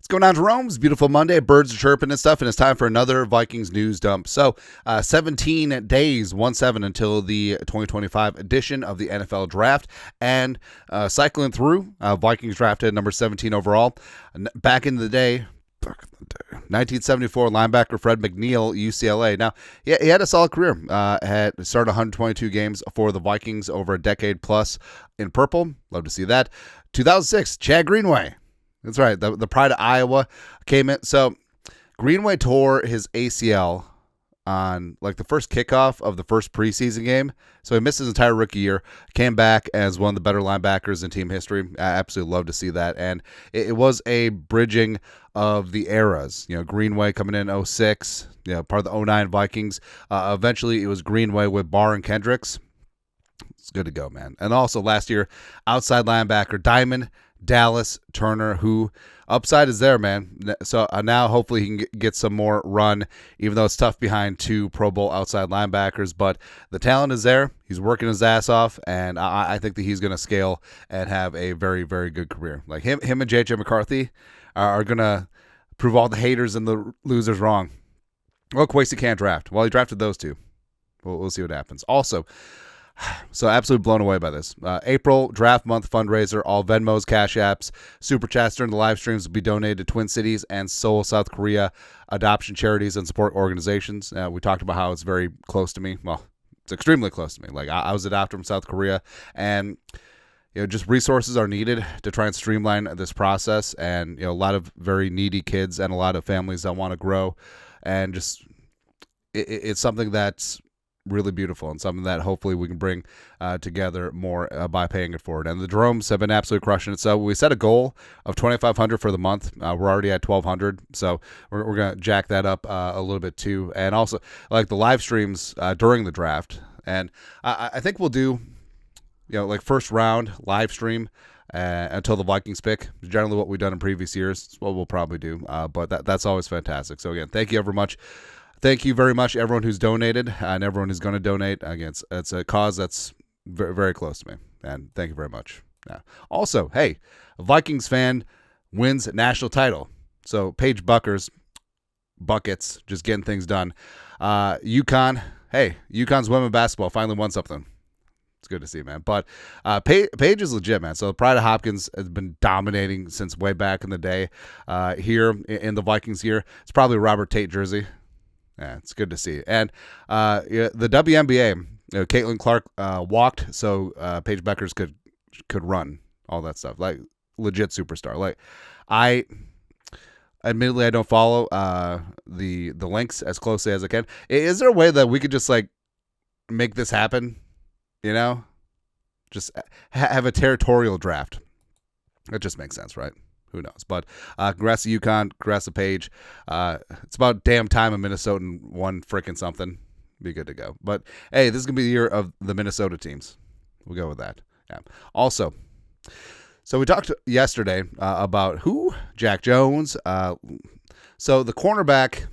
What's going on, Jerome? It's a beautiful Monday. Birds are chirping and stuff, and it's time for another Vikings news dump. So, 17 days, 1-7, until the 2025 edition of the NFL Draft. And cycling through, Vikings drafted number 17 overall. Back in the day, 1974 linebacker Fred McDaniel, UCLA. Now, he had a solid career. Had started 122 games for the Vikings over a decade plus in purple. Love to see that. 2006, Chad Greenway. That's right. The pride of Iowa came in. So Greenway tore his ACL on like the first kickoff of the first preseason game. So he missed his entire rookie year, came back as one of the better linebackers in team history. I absolutely love to see that. And it was a bridging of the eras. Greenway coming in 06, part of the 09 Vikings. Eventually it was Greenway with Barr and Kendricks. It's good to go, man. And also last year, outside linebacker Diamond Dallas Turner, who upside is there, man. So now hopefully he can get some more run, even though it's tough behind two Pro Bowl outside linebackers. But the talent is there. He's working his ass off, and I think that he's going to scale and have a very, very good career. Like him and JJ McCarthy are going to prove all the haters and the losers wrong. Well, Kwesi can't draft. Well, he drafted those two. We'll see what happens. Also, so absolutely blown away by this. April draft month fundraiser, all Venmos, Cash Apps, Super Chats during the live streams will be donated to Twin Cities and Seoul, South Korea adoption charities and support organizations. We talked about how it's very close to me. Well, it's extremely close to me. Like I was adopted from South Korea, and just resources are needed to try and streamline this process. And a lot of very needy kids and a lot of families that want to grow, and just it's something that's really beautiful and something that hopefully we can bring together more by paying it forward. And the Jeromes have been absolutely crushing it. So we set a goal of $2,500 for the month. We're already at $1,200, so we're gonna jack that up a little bit too. And also like the live streams during the draft. And I think we'll do like first round live stream until the Vikings pick. Generally what we've done in previous years. It's what we'll probably do. But that's always fantastic. So again, thank you very much. Thank you very much, everyone who's donated and everyone who's going to donate. Again, it's a cause that's very, very close to me, and thank you very much. Yeah. Also, hey, a Vikings fan wins national title. So Paige Buckers, buckets, just getting things done. UConn, hey, UConn's women basketball finally won something. It's good to see, man. But Paige is legit, man. So Pride of Hopkins has been dominating since way back in the day. Here in the Vikings year, it's probably a Robert Tate jersey. Yeah, it's good to see. And the WNBA, Caitlin Clark walked, so Paige Buckers could run, all that stuff. Like legit superstar. Like admittedly I don't follow the links as closely as I can. Is there a way that we could just like make this happen? Just have a territorial draft. It just makes sense, right? Who knows? But congrats to UConn, congrats to Paige. It's about damn time a Minnesotan won frickin' something. Be good to go. But hey, this is gonna be the year of the Minnesota teams. We'll go with that. Yeah. Also, so we talked yesterday about who? Jack Jones. So the cornerback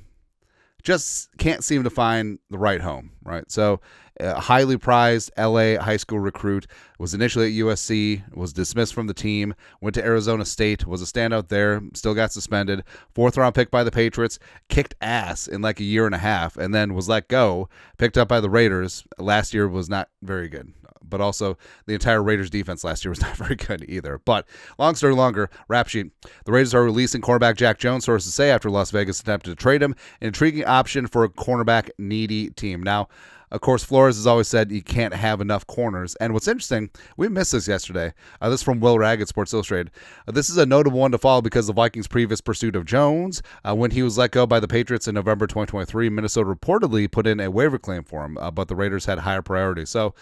just can't seem to find the right home, right? So a highly prized LA high school recruit, was initially at USC, was dismissed from the team, went to Arizona State, was a standout there, still got suspended, 4th round pick by the Patriots, kicked ass in like a year and a half, and then was let go, picked up by the Raiders. Last year was not very good. But also the entire Raiders defense last year was not very good either. But long story longer, rap sheet. The Raiders are releasing cornerback Jack Jones, sources say, after Las Vegas attempted to trade him. An intriguing option for a cornerback needy team. Now, of course, Flores has always said you can't have enough corners. And what's interesting, we missed this yesterday. This is from Will Ragg at Sports Illustrated. This is a notable one to follow because the Vikings' previous pursuit of Jones, when he was let go by the Patriots in November 2023, Minnesota reportedly put in a waiver claim for him, but the Raiders had higher priority. So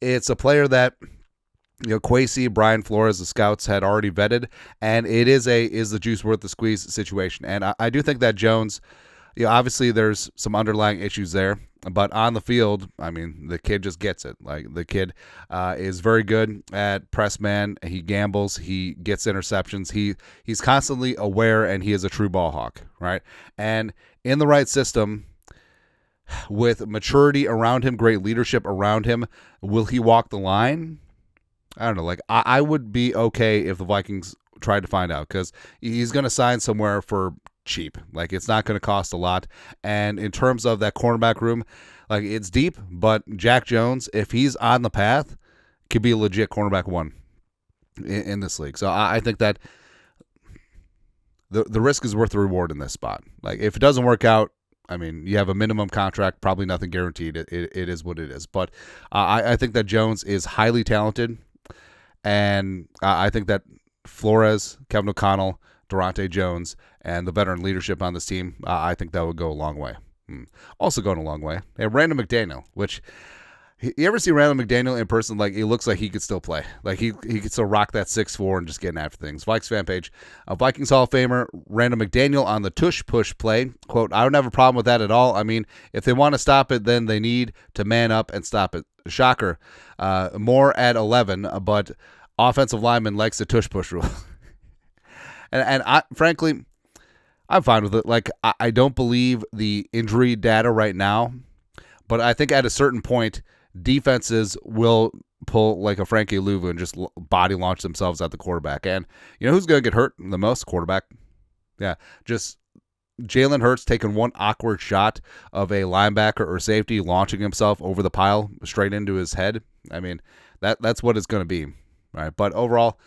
it's a player that Kwesi, Brian Flores, the scouts had already vetted, and it is the juice worth the squeeze situation. And I do think that Jones, obviously there's some underlying issues there, but on the field, I mean, the kid just gets it. Like the kid is very good at press man. He gambles. He gets interceptions. He's constantly aware, and he is a true ball hawk, right? And in the right system, with maturity around him, great leadership around him, will he walk the line? I don't know. Like I would be okay if the Vikings tried to find out, because he's going to sign somewhere for cheap. Like, it's not going to cost a lot. And in terms of that cornerback room, like, it's deep, but Jack Jones, if he's on the path, could be a legit cornerback one in this league. So I think that the risk is worth the reward in this spot. Like, if it doesn't work out, I mean, you have a minimum contract, probably nothing guaranteed. It is what it is. But I think that Jones is highly talented, and I think that Flores, Kevin O'Connell, Durante Jones, and the veteran leadership on this team, I think that would go a long way. Also going a long way, and Randall McDaniel, which, you ever see Randall McDaniel in person? Like, he looks like he could still play. Like, he could still rock that 6'4" and just getting after things. Vikes fan page. Vikings Hall of Famer Randall McDaniel on the tush push play. Quote, I don't have a problem with that at all. I mean, if they want to stop it, then they need to man up and stop it. Shocker. More at 11, but offensive lineman likes the tush push rule. and I, frankly, I'm fine with it. Like, I don't believe the injury data right now, but I think at a certain point, defenses will pull like a Frankie Louvu and just body launch themselves at the quarterback. And you know who's going to get hurt the most? Quarterback. Yeah, just Jalen Hurts taking one awkward shot of a linebacker or safety launching himself over the pile straight into his head. I mean, that's what it's going to be. Right. But overall,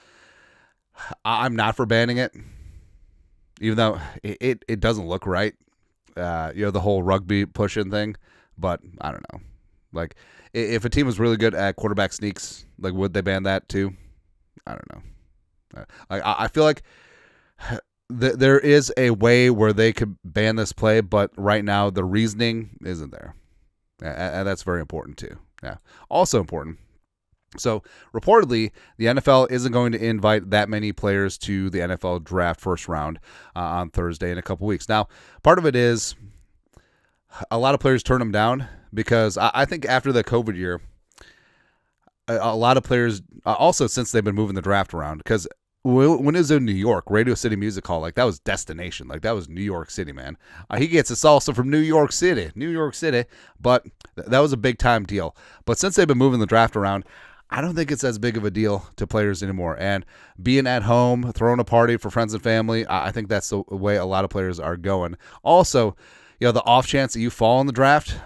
I'm not for banning it, even though it doesn't look right. The whole rugby pushing thing. But I don't know. Like, if a team was really good at quarterback sneaks, like, would they ban that too? I don't know. I feel like there is a way where they could ban this play, but right now the reasoning isn't there. And that's very important too. Yeah. Also important. So, reportedly, the NFL isn't going to invite that many players to the NFL draft first round on Thursday in a couple weeks. Now, part of it is a lot of players turn them down, because I think after the COVID year, a lot of players, also since they've been moving the draft around, because when it was in New York, Radio City Music Hall, like, that was destination. Like, that was New York City, man. He gets his salsa from New York City, but that was a big-time deal. But since they've been moving the draft around, I don't think it's as big of a deal to players anymore. And being at home, throwing a party for friends and family, I think that's the way a lot of players are going. Also, the off chance that you fall in the draft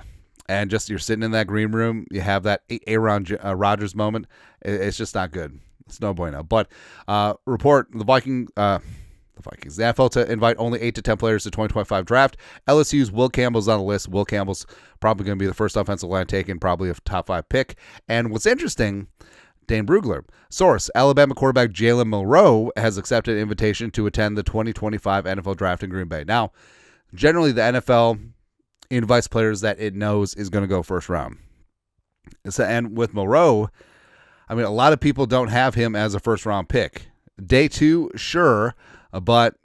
and just you're sitting in that green room, you have that Aaron Rodgers moment, it's just not good. It's no bueno. But report the Vikings, the NFL to invite only 8 to 10 players to 2025 draft. LSU's Will Campbell's on the list. Will Campbell's probably going to be the first offensive line taken, probably a top 5 pick. And what's interesting, Dane Brugler. Source, Alabama quarterback Jalen Milroe has accepted an invitation to attend the 2025 NFL draft in Green Bay. Now, generally, the NFL invites players that it knows is going to go first round. And with Milroe, I mean, a lot of people don't have him as a first-round pick. Day 2, sure, but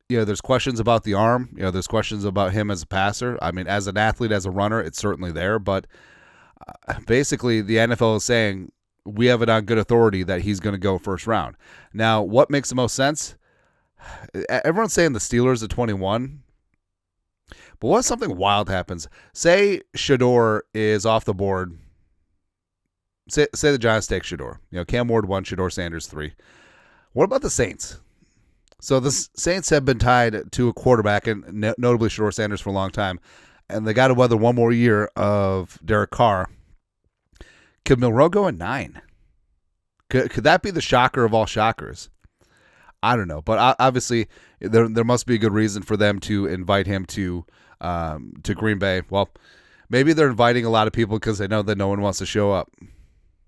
there's questions about the arm. There's questions about him as a passer. I mean, as an athlete, as a runner, it's certainly there. But basically, the NFL is saying we have it on good authority that he's going to go first round. Now, what makes the most sense? Everyone's saying the Steelers at 21. But what if something wild happens? Say Shador is off the board. Say the Giants take Shador. Cam Ward 1, Shador Sanders 3. What about the Saints? So the Saints have been tied to a quarterback, and notably Shador Sanders, for a long time, and they got to weather one more year of Derek Carr. Could Milroe go at 9? Could that be the shocker of all shockers? I don't know, but obviously there must be a good reason for them to invite him to Green Bay. Well, maybe they're inviting a lot of people because they know that no one wants to show up.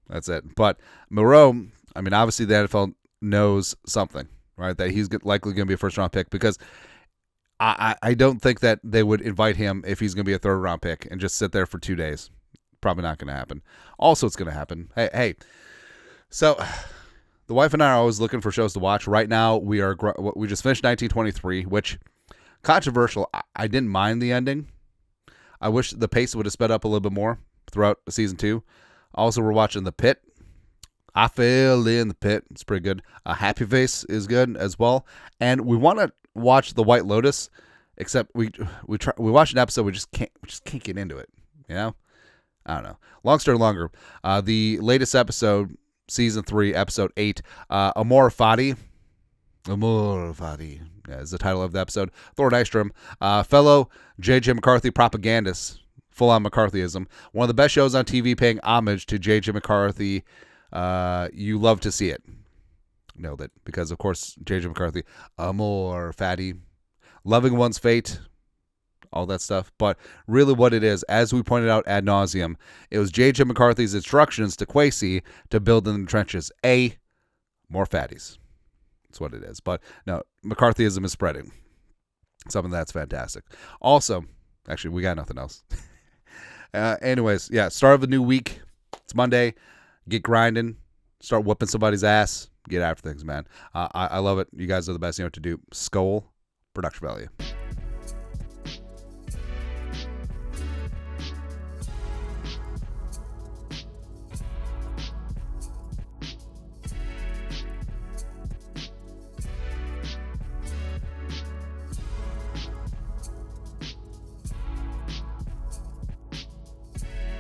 That's it. But Milroe, I mean, obviously the NFL knows something, right? That he's likely going to be a first-round pick, because I don't think that they would invite him if he's going to be a third-round pick and just sit there for 2 days. Probably not going to happen. Also, it's going to happen. Hey, so the wife and I are always looking for shows to watch. Right now, we just finished 1923, which, controversial. I didn't mind the ending. I wish the pace would have sped up a little bit more throughout season 2. Also, we're watching The Pit. I fell in the pit. It's pretty good. Happy Face is good as well. And we want to watch The White Lotus, except we watched an episode. We just can't get into it. I don't know. Long story longer. The latest episode, season 3, episode 8, Amor Fati. Amor fati is the title of the episode. Thor Nystrom, fellow JJ McCarthy propagandist, full-on McCarthyism. One of the best shows on TV paying homage to JJ McCarthy. You love to see it. Nailed it. Because, of course, JJ McCarthy, amor fatty, loving one's fate, all that stuff. But really what it is, as we pointed out ad nauseum, it was J.J. McCarthy's instructions to Kwesi to build in the trenches. More fatties. That's what it is. But no, McCarthyism is spreading. Something that's fantastic. Also, actually, we got nothing else. Anyways, yeah, start of a new week. It's Monday. Get grinding. Start whooping somebody's ass. Get after things, man. I love it. You guys are the best. You know what to do. Skull, production value.